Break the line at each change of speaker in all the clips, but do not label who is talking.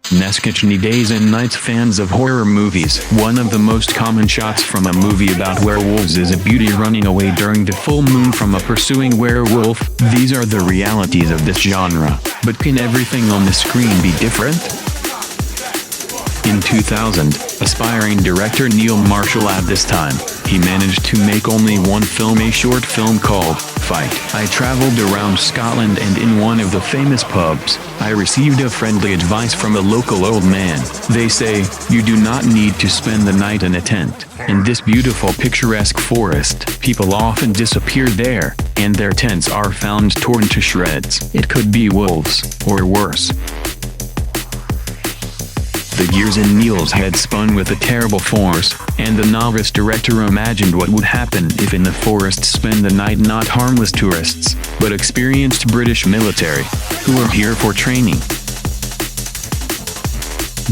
Neskechny Days and Nights. Fans of horror movies. One of the most common shots from a movie about werewolves is a beauty running away during the full moon from a pursuing werewolf. These are the realities of this genre. But can everything on the screen be different? In 2000, aspiring director Neil Marshall at this time, he managed to make only one film, a short film called Fight. I traveled around Scotland, and in one of the famous pubs, I received a friendly advice from a local old man. They say, you do not need to spend the night in a tent. In this beautiful picturesque forest, people often disappear there, and their tents are found torn to shreds. It could be wolves, or worse. The gears in Neil's head spun with a terrible force, and the novice director imagined what would happen if in the forest spend the night not harmless tourists, but experienced British military, who are here for training.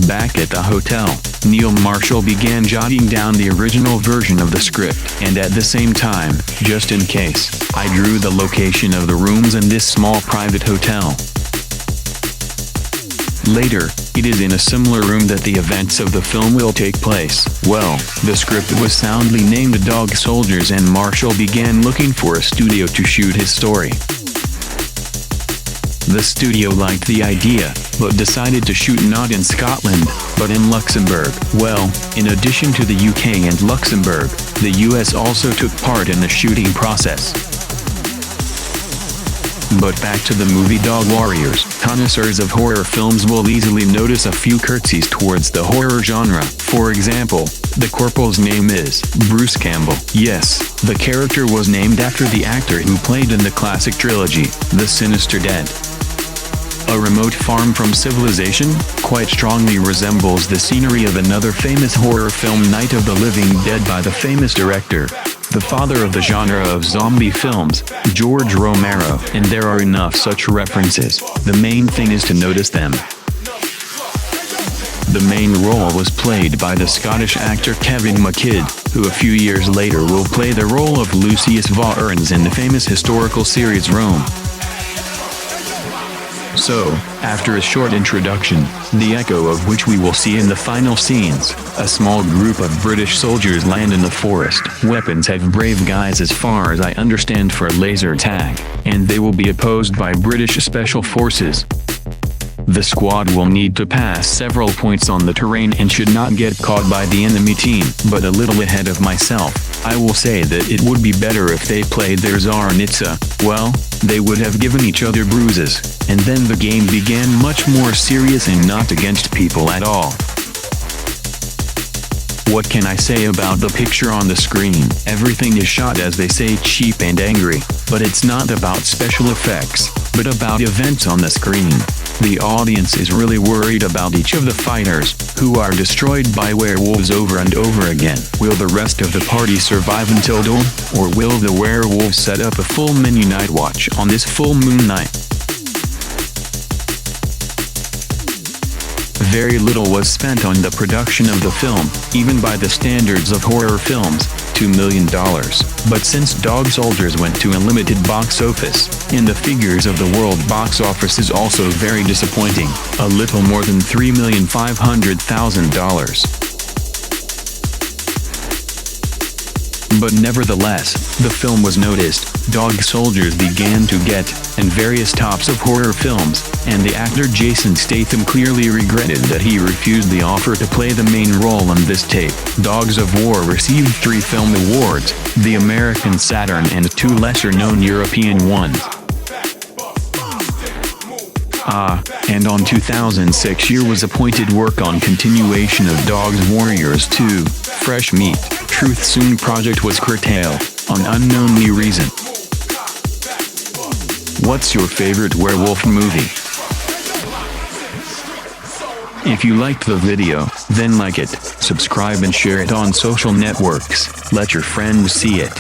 Back at the hotel, Neil Marshall began jotting down the original version of the script, and at the same time, just in case, I drew the location of the rooms in this small private hotel. Later, it is in a similar room that the events of the film will take place. Well, the script was soundly named Dog Soldiers, and Marshall began looking for a studio to shoot his story. The studio liked the idea, but decided to shoot not in Scotland, but in Luxembourg. Well, in addition to the UK and Luxembourg, the US also took part in the shooting process. But back to the movie Dog Warriors. Connoisseurs of horror films will easily notice a few curtsies towards the horror genre. For example, the corporal's name is Bruce Campbell. Yes, the character was named after the actor who played in the classic trilogy, The Sinister Dead. A remote farm from civilization quite strongly resembles the scenery of another famous horror film, Night of the Living Dead, by the famous director, the father of the genre of zombie films, George Romero. And there are enough such references. The main thing is to notice them. The main role was played by the Scottish actor Kevin McKidd, who a few years later will play the role of Lucius Vaughan in the famous historical series Rome. So, after a short introduction, the echo of which we will see in the final scenes, a small group of British soldiers land in the forest. Weapons have brave guys as far as I understand for laser tag, and they will be opposed by British Special Forces. The squad will need to pass several points on the terrain and should not get caught by the enemy team. But a little ahead of myself, I will say that it would be better if they played their Tsarnitsa. Well, they would have given each other bruises, and then the game began much more serious and not against people at all. What can I say about the picture on the screen? Everything is shot, as they say, cheap and angry, but it's not about special effects, but about events on the screen. The audience is really worried about each of the fighters, who are destroyed by werewolves over and over again. Will the rest of the party survive until dawn, or will the werewolves set up a full menu night watch on this full moon night? Very little was spent on the production of the film, even by the standards of horror films, $2 million. But since Dog Soldiers went to a limited box office, and the figures of the world box office is also very disappointing, a little more than $3,500,000. But nevertheless, the film was noticed. Dog Soldiers began to get, and various tops of horror films, and the actor Jason Statham clearly regretted that he refused the offer to play the main role in this tape. Dogs of War received 3 film awards, the American Saturn and 2 lesser-known European ones. And on 2006 year was appointed work on continuation of Dogs Warriors 2, Fresh Meat. Truth Soon project was curtailed, on unknown reason. What's your favorite werewolf movie? If you liked the video, then like it, subscribe and share it on social networks. Let your friends see it.